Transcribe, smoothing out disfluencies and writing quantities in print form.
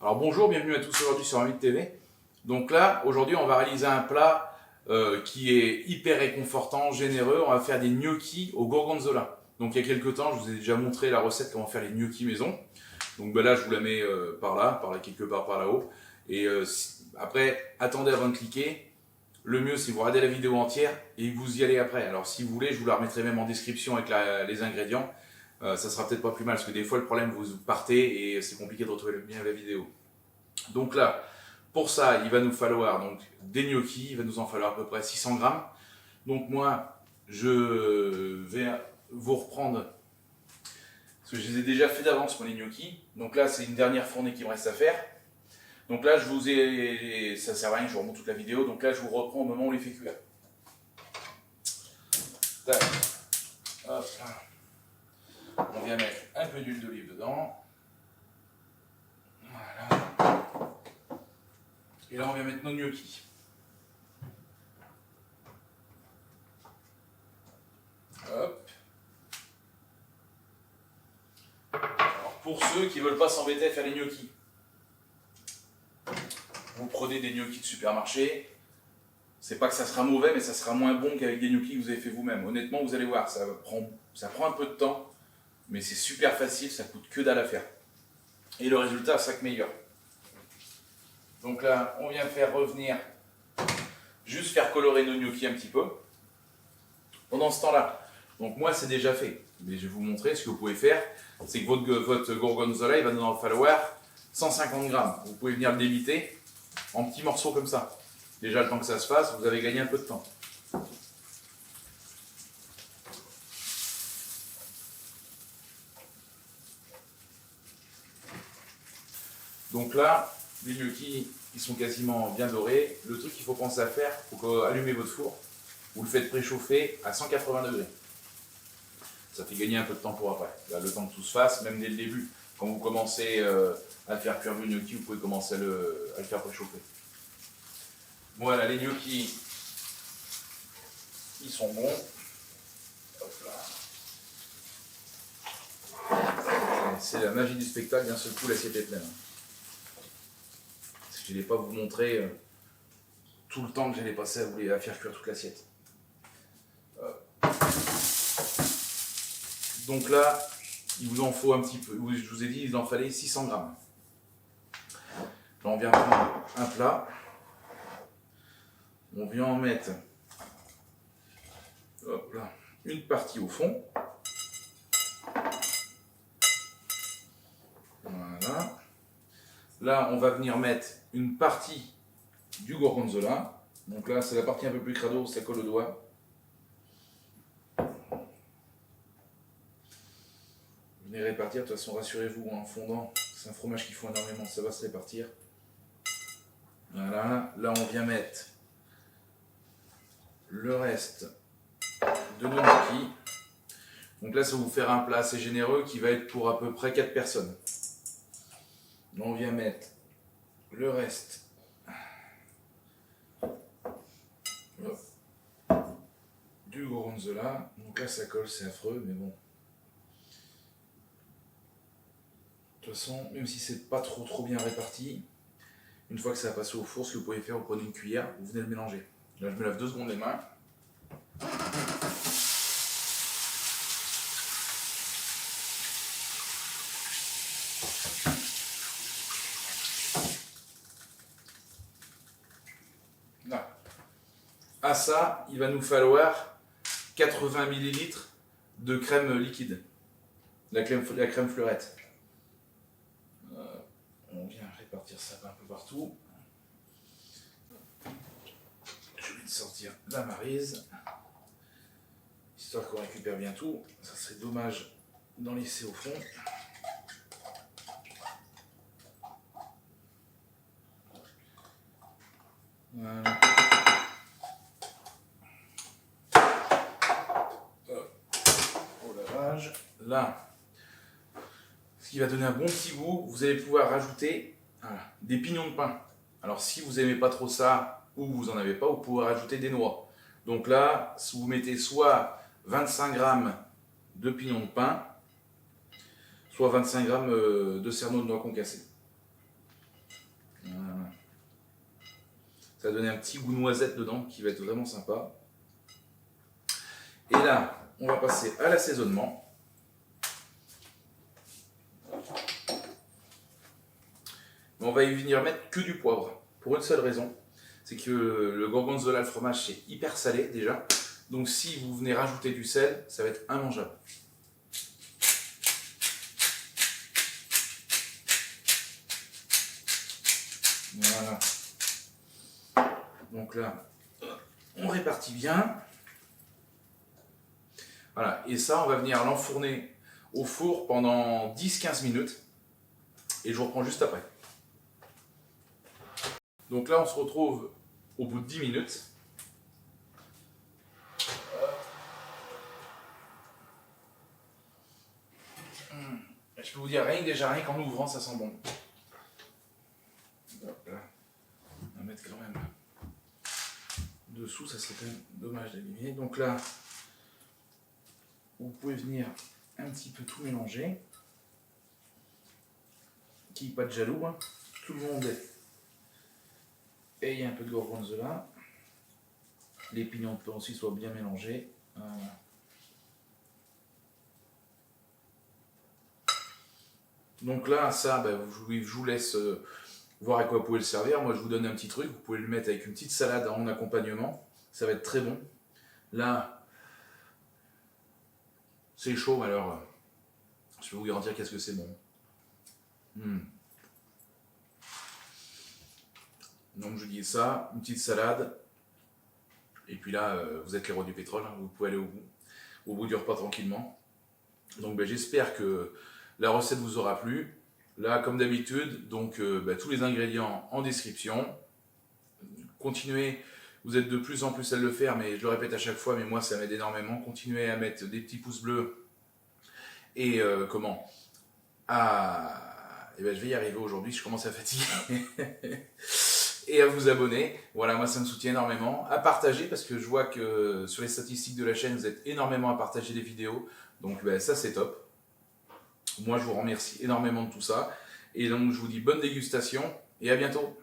Alors bonjour, bienvenue à tous aujourd'hui sur Invite TV. Donc là, aujourd'hui, on va réaliser un plat qui est hyper réconfortant, généreux. On va faire des gnocchis au gorgonzola. Donc il y a quelques temps, je vous ai déjà montré la recette comment faire les gnocchis maison. Donc là, je vous la mets par là, quelque part par là-haut. Et après, attendez avant de cliquer. Le mieux, c'est vous regardez la vidéo entière et vous y allez après. Alors si vous voulez, je vous la remettrai même en description avec les ingrédients. Ça sera peut-être pas plus mal, parce que des fois le problème, vous partez et c'est compliqué de retrouver bien la vidéo. Donc là, pour ça, il va nous falloir donc des gnocchis, il va nous en falloir à peu près 600 grammes. Donc moi, je vais vous reprendre, parce que je les ai déjà fait d'avance, moi, les gnocchis. Donc là, c'est une dernière fournée qui me reste à faire. Donc là, ça sert à rien, je vous remonte toute la vidéo. Donc là, je vous reprends au moment où on les fait cuire. Tac. Hop là. On vient mettre un peu d'huile d'olive dedans. Voilà. Et là, on vient mettre nos gnocchis. Hop. Alors, pour ceux qui ne veulent pas s'embêter à faire les gnocchis, vous prenez des gnocchis de supermarché. C'est pas que ça sera mauvais, mais ça sera moins bon qu'avec des gnocchis que vous avez fait vous-même. Honnêtement, vous allez voir, ça prend un peu de temps. Mais c'est super facile, ça coûte que dalle à faire. Et le résultat, c'est meilleur. Donc là, on vient faire revenir, juste faire colorer nos gnocchis un petit peu. Pendant ce temps-là, donc moi c'est déjà fait, mais je vais vous montrer ce que vous pouvez faire. C'est que votre gorgonzola, il va nous en falloir 150 grammes. Vous pouvez venir le débiter en petits morceaux comme ça. Déjà le temps que ça se fasse, vous avez gagné un peu de temps. Donc là, les gnocchis, ils sont quasiment bien dorés. Le truc qu'il faut penser à faire, il faut allumer votre four. Vous le faites préchauffer à 180 degrés. Ça fait gagner un peu de temps pour après. Là, le temps que tout se fasse, même dès le début. Quand vous commencez à faire cuire le gnocchi, vous pouvez commencer à le faire préchauffer. Voilà, les gnocchis, ils sont bons. Hop là. C'est la magie du spectacle, d'un seul coup, l'assiette est pleine. Je ne vais pas vous montrer tout le temps que j'allais passer à faire cuire toute l'assiette. Donc là, il vous en faut un petit peu. Je vous ai dit, il en fallait 600 grammes. Là, on vient prendre un plat. On vient en mettre hop là, une partie au fond. Voilà. Là, on va venir mettre une partie du gorgonzola. Donc là, c'est la partie un peu plus crado, ça colle au doigt. Venez répartir, de toute façon, rassurez-vous, en fondant, c'est un fromage qu'il faut énormément, ça va se répartir. Voilà, là on vient mettre le reste de nos gnocchis. Donc là, ça va vous faire un plat assez généreux qui va être pour à peu près 4 personnes. Là, on vient mettre le reste du gorgonzola. Donc là, ça colle, c'est affreux, mais bon. De toute façon, même si c'est pas trop bien réparti, une fois que ça a passé au four, ce que vous pouvez faire, vous prenez une cuillère, vous venez le mélanger. Là, je me lave 2 secondes les mains. Là. À ça, il va nous falloir 80 ml de crème liquide, la crème fleurette. On vient répartir ça un peu partout. Je vais sortir la maryse, histoire qu'on récupère bien tout. Ça serait dommage d'en laisser au fond. Voilà. Au lavage. Là, ce qui va donner un bon petit goût, vous allez pouvoir rajouter des pignons de pain. Alors si vous n'aimez pas trop ça, ou vous n'en avez pas, vous pouvez rajouter des noix. Donc là, vous mettez soit 25 grammes de pignons de pain, soit 25 grammes de cerneaux de noix concassés. Ça va donner un petit goût noisette dedans qui va être vraiment sympa. Et là, on va passer à l'assaisonnement. On va y venir mettre que du poivre, pour une seule raison, c'est que le gorgonzola, le fromage, c'est hyper salé déjà. Donc si vous venez rajouter du sel, ça va être immangeable. Voilà. Donc là, on répartit bien. Voilà, et ça, on va venir l'enfourner au four pendant 10-15 minutes. Et je vous reprends juste après. Donc là, on se retrouve au bout de 10 minutes. Je peux vous dire, rien qu'en ouvrant, ça sent bon. Hop là. On va mettre quand même dessous, ça serait quand même dommage d'abîmer. Donc là, vous pouvez venir un petit peu tout mélanger. Qui pas de jaloux, hein. Tout le monde est. Et il y a un peu de gorgonzola. Les pignons de pain aussi soient bien mélangés. Voilà. Donc là, ça, je vous laisse voir à quoi vous pouvez le servir. Moi, je vous donne un petit truc. Vous pouvez le mettre avec une petite salade en accompagnement. Ça va être très bon. Là, c'est chaud, alors je peux vous garantir qu'est-ce que c'est bon. Donc je dis ça, une petite salade. Et puis là, vous êtes les rois du pétrole. Hein, vous pouvez aller au bout du repas tranquillement. Donc j'espère que la recette vous aura plu. Là, comme d'habitude, donc tous les ingrédients en description. Continuez, vous êtes de plus en plus à le faire, mais je le répète à chaque fois, mais moi ça m'aide énormément. Continuez à mettre des petits pouces bleus et je vais y arriver aujourd'hui, je commence à fatiguer. Et à vous abonner. Voilà, moi ça me soutient énormément. À partager, parce que je vois que sur les statistiques de la chaîne, vous êtes énormément à partager les vidéos. Donc ça c'est top. Moi je vous remercie énormément de tout ça. Et donc je vous dis bonne dégustation et à bientôt.